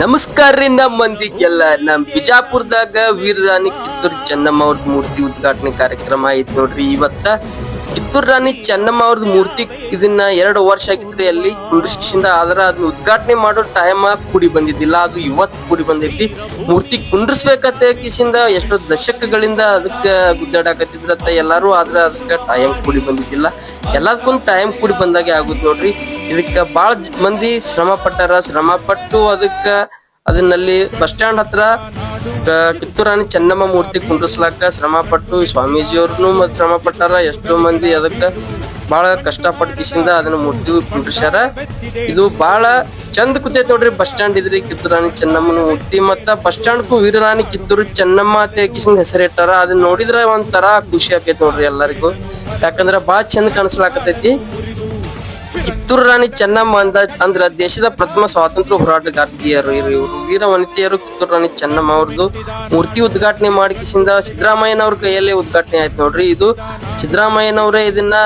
ನಮಸ್ಕಾರ ರೀ ನಮ್ಮ ಮಂದಿಗೆಲ್ಲ ನಮ್ ಬಿಜಾಪುರದಾಗ ವೀರರಾಣಿ ಕಿತ್ತೂರು ಚೆನ್ನಮ್ಮ ಅವ್ರದ್ ಮೂರ್ತಿ ಉದ್ಘಾಟನೆ ಕಾರ್ಯಕ್ರಮ ಐತಿ ನೋಡ್ರಿ. ಇವತ್ತ ಕಿತ್ತೂರು ರಾಣಿ ಚೆನ್ನಮ್ಮ ಅವ್ರದ್ ಮೂರ್ತಿ ಇದನ್ನ 2 ವರ್ಷ ಆಗಿದ್ರಿ ಅಲ್ಲಿ ಕುಂಡ್ರಿಸಿಂದ. ಆದ್ರ ಅದನ್ನ ಉದ್ಘಾಟನೆ ಮಾಡೋ ಟೈಮ್ ಕೂಡಿ ಬಂದಿದ್ದಿಲ್ಲ, ಅದು ಇವತ್ತು ಕೂಡಿ ಬಂದೈತಿ. ಮೂರ್ತಿ ಕುಂಡ್ರಿಸ್ಬೇಕಂತ ಕಿಸಿಂದ ಎಷ್ಟೋ ದಶಕಗಳಿಂದ ಅದಕ್ಕ ಗುದ್ದಾಡಕತ್ತಿದ್ರತ್ತ ಎಲ್ಲಾರು, ಆದ್ರ ಅದಕ್ಕ ಟೈಮ್ ಕೂಡಿ ಬಂದಿದ್ದಿಲ್ಲ. ಎಲ್ಲದಕ್ಕೊಂದು ಟೈಮ್ ಕೂಡಿ ಬಂದಾಗೆ ಆಗುದ್ ನೋಡ್ರಿ. ಇದಕ್ಕ ಬಾಳ ಮಂದಿ ಶ್ರಮ ಪಟ್ಟಾರ. ಶ್ರಮ ಪಟ್ಟು ಅದನ್ನಲ್ಲಿ ಬಸ್ ಸ್ಟ್ಯಾಂಡ್ ಹತ್ರ ಕಿತ್ತೂರು ರಾಣಿ ಚೆನ್ನಮ್ಮ ಮೂರ್ತಿ ಕುಂಡ್ರಿಸ್ಲಾಕ ಶ್ರಮ ಪಟ್ಟು ಸ್ವಾಮೀಜಿಯವ್ರನ್ನು ಶ್ರಮ ಪಟ್ಟಾರ. ಎಷ್ಟೋ ಮಂದಿ ಅದಕ್ಕ ಬಾಳ ಕಷ್ಟಪಟ್ಟು ಕಿಸಿಂದ ಅದನ್ನ ಮೂರ್ತಿ ಕುಂಡ್ರಿಸ್ಯಾರ. ಇದು ಬಾಳ ಚಂದ ಕೂತೈತಿ ನೋಡ್ರಿ. ಬಸ್ ಸ್ಟ್ಯಾಂಡ್ ಇದ್ರಿ ಕಿತ್ತೂರು ರಾಣಿ ಚೆನ್ನಮ್ಮನ ಮೂರ್ತಿ, ಮತ್ತ ಬಸ್ ಸ್ಟ್ಯಾಂಡ್ಗೂ ವೀರರಾಣಿ ಕಿತ್ತೂರು ಚೆನ್ನಮ್ಮ ಅಂತ ಕಿಸಿಂದ ಹೆಸರಿಟ್ಟಾರ. ಅದನ್ನ ನೋಡಿದ್ರ ಒಂಥರ ಖುಷಿ ಆಕೈತಿ ನೋಡ್ರಿ ಎಲ್ಲರಿಗೂ. ಯಾಕಂದ್ರ ಬಾಳ ಚಂದ ಕಾಣಿಸ್ಲಾಕತೈತಿ. ಕಿತ್ತೂರು ರಾಣಿ ಚೆನ್ನಮ್ಮ ಅಂದ್ರ ದೇಶದ ಪ್ರಥಮ ಸ್ವಾತಂತ್ರ್ಯ ಹೋರಾಟಗಾರ್ತಿಯರು ಇವರು, ವೀರ ವನಿತೆಯರು. ಕಿತ್ತೂರು ರಾಣಿ ಚೆನ್ನಮ್ಮ ಅವ್ರದ್ದು ಮೂರ್ತಿ ಉದ್ಘಾಟನೆ ಮಾಡಿಕಿಸಿಂದ ಸಿದ್ದರಾಮಯ್ಯನವ್ರ ಕೈಯಲ್ಲೇ ಉದ್ಘಾಟನೆ ಆಯ್ತು ನೋಡ್ರಿ. ಇದು ಸಿದ್ದರಾಮಯ್ಯನವರೇ ಇದನ್ನ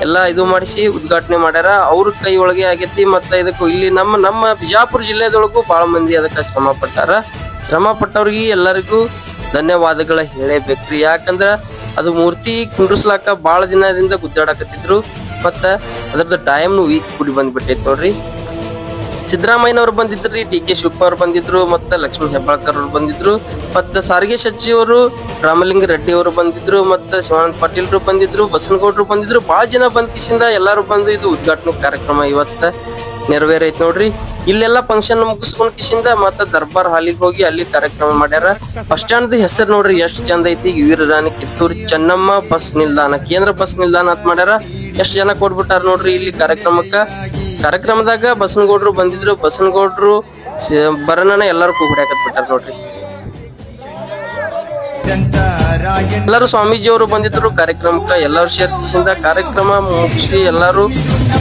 ಎಲ್ಲಾ ಇದು ಮಾಡಿಸಿ ಉದ್ಘಾಟನೆ ಮಾಡ್ಯಾರ. ಅವ್ರ ಕೈ ಒಳಗೆ ಆಗೈತಿ. ಮತ್ತ ಇದಕ್ಕೂ ಇಲ್ಲಿ ನಮ್ಮ ಬಿಜಾಪುರ ಜಿಲ್ಲೆದೊಳಗೂ ಬಹಳ ಮಂದಿ ಅದಕ್ಕ ಶ್ರಮ ಪಟ್ಟಾರ. ಶ್ರಮ ಪಟ್ಟವ್ರಿಗೆ ಎಲ್ಲರಿಗೂ ಧನ್ಯವಾದಗಳ ಹೇಳೇಬೇಕ್ರಿ. ಯಾಕಂದ್ರ ಅದು ಮೂರ್ತಿ ಕುಂಡ್ರಿಸ್ಲಾಕ ಬಾಳ ದಿನದಿಂದ ಗುದ್ದಾಡಕತ್ತಿದ್ರು. ಮತ್ತ ಅದ್ರದ್ದು ಟೈಮ್ ಕೂಡಿ ಬಂದ್ಬಿಟ್ಟೈತಿ ನೋಡ್ರಿ. ಸಿದ್ದರಾಮಯ್ಯನವ್ರು ಬಂದಿದ್ರಿ, DK ಶಿವಕುಮಾರ್ ಬಂದಿದ್ರು, ಮತ್ತ ಲಕ್ಷ್ಮೀ ಹೆಬ್ಬಾಳ್ಕರ್ ಅವ್ರು ಬಂದಿದ್ರು, ಮತ್ತ ಸಾರಿಗೆ ಸಚಿವರು ರಾಮಲಿಂಗ ರೆಡ್ಡಿ ಅವರು ಬಂದಿದ್ರು, ಮತ್ತ ಶಿವಾನಂದ ಪಾಟೀಲ್ರು ಬಂದಿದ್ರು, ಬಸನಗೌಡರು ಬಂದಿದ್ರು. ಬಾಳ ಜನ ಬಂದ್ಕಿಸಿಂದ ಎಲ್ಲಾರು ಬಂದು ಇದು ಉದ್ಘಾಟನೆ ಕಾರ್ಯಕ್ರಮ ಇವತ್ತ ನೆರವೇರೈತಿ ನೋಡ್ರಿ. ಇಲ್ಲೆಲ್ಲಾ ಫಂಕ್ಷನ್ ಮುಗಿಸ್ಕೊಂಡ್ ಕಿಸಿಂದ ಮತ್ತ ದರ್ಬಾರ್ ಹಾಲಿಗೆ ಹೋಗಿ ಅಲ್ಲಿ ಕಾರ್ಯಕ್ರಮ ಮಾಡ್ಯಾರ. ಬಸ್ ಸ್ಟ್ಯಾಂಡ್ ಹೆಸರು ನೋಡ್ರಿ ಎಷ್ಟ್ ಚಂದ ಐತಿ. ವೀರರಾಣಿ ಕಿತ್ತೂರು ಚೆನ್ನಮ್ಮ ಬಸ್ ನಿಲ್ದಾಣ, ಕೇಂದ್ರ ಬಸ್ ನಿಲ್ದಾಣ ಅಂತ ಮಾಡ್ಯಾರ. ಎಷ್ಟ್ ಜನ ಕೊಟ್ಬಿಟ್ಟಾರ ನೋಡ್ರಿ ಇಲ್ಲಿ ಕಾರ್ಯಕ್ರಮದಾಗ. ಬಸನಗೌಡ್ರು ಬಂದಿದ್ರು, ಬಸನಗೌಡ್ರು ಬರನ ಎಲ್ಲಾರು ಕೂಗ್ಯಾಕತ್ ಬಿಟ್ಟಾರ ನೋಡ್ರಿ. ಎಲ್ಲಾರು ಸ್ವಾಮೀಜಿ ಅವರು ಬಂದಿದ್ರು ಕಾರ್ಯಕ್ರಮಕ್ಕ. ಎಲ್ಲಾರು ಸೇರ್ತಿಸಿಂದ ಕಾರ್ಯಕ್ರಮ ಮುಗಿಸಿ ಎಲ್ಲಾರು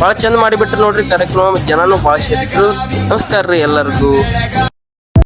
ಬಾಳ ಚಂದ ಮಾಡಿಬಿಟ್ರು ನೋಡ್ರಿ ಕಾರ್ಯಕ್ರಮ. ಜನನು ಬಾಳ ಸೇರಿದ್ರು. ನಮಸ್ಕಾರ ರೀ ಎಲ್ಲರಿಗೂ.